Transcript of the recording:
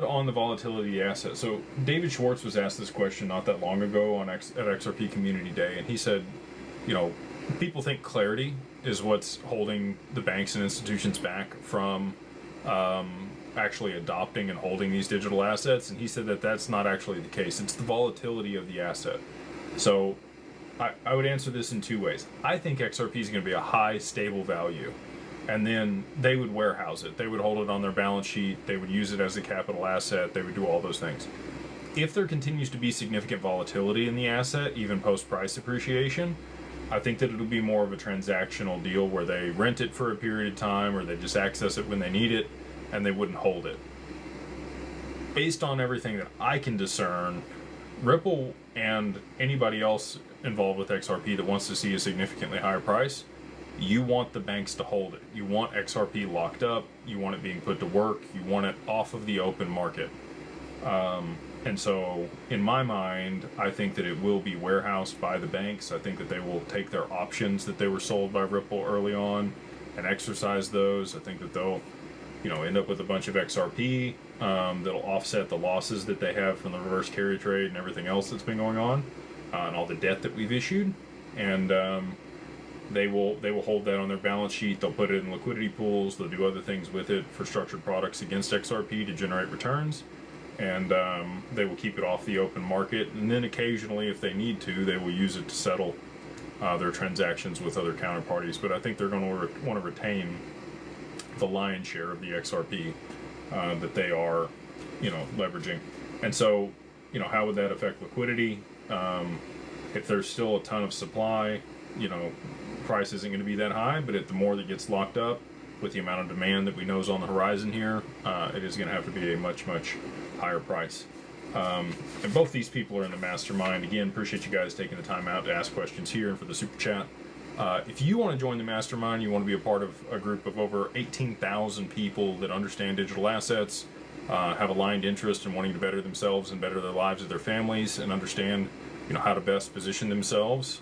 On the volatility asset, so David Schwartz was asked this question not that long ago on at XRP Community Day, and he said, you know, people think clarity is what's holding the banks and institutions back from actually adopting and holding these digital assets, and he said that that's not actually the case. It's the volatility of the asset. So I would answer this in two ways. I think XRP is going to be a high, stable value, and then they would warehouse it. They would hold it on their balance sheet. They would use it as a capital asset. They would do all those things. If there continues to be significant volatility in the asset, even post-price appreciation, I think that it'll be more of a transactional deal where they rent it for a period of time, or they just access it when they need it, and they wouldn't hold it. Based on everything that I can discern, Ripple and anybody else involved with XRP that wants to see a significantly higher price, you want the banks to hold it. You want XRP locked up. You want it being put to work. You want it off of the open market. And so, in my mind, I think that it will be warehoused by the banks. I think that they will take their options that they were sold by Ripple early on and exercise those. I think that they'll, end up with a bunch of XRP that'll offset the losses that they have from the reverse carry trade and everything else that's been going on, and all the debt that we've issued. And they will hold that on their balance sheet. They'll put it in liquidity pools. They'll do other things with it for structured products against XRP to generate returns. And they will keep it off the open market. And then occasionally, if they need to, they will use it to settle their transactions with other counterparties. But I think they're going to want to retain the lion's share of the XRP that they are, leveraging. And so, how would that affect liquidity? If there's still a ton of supply, price isn't going to be that high. But the more that gets locked up, with the amount of demand that we know is on the horizon here, it is going to have to be a much, much higher price. And both these people are in the mastermind. Again, appreciate you guys taking the time out to ask questions here and for the super chat. If you want to join the mastermind, you want to be a part of a group of over 18,000 people that understand digital assets, have aligned interest in wanting to better themselves and better their lives of their families, and understand, how to best position themselves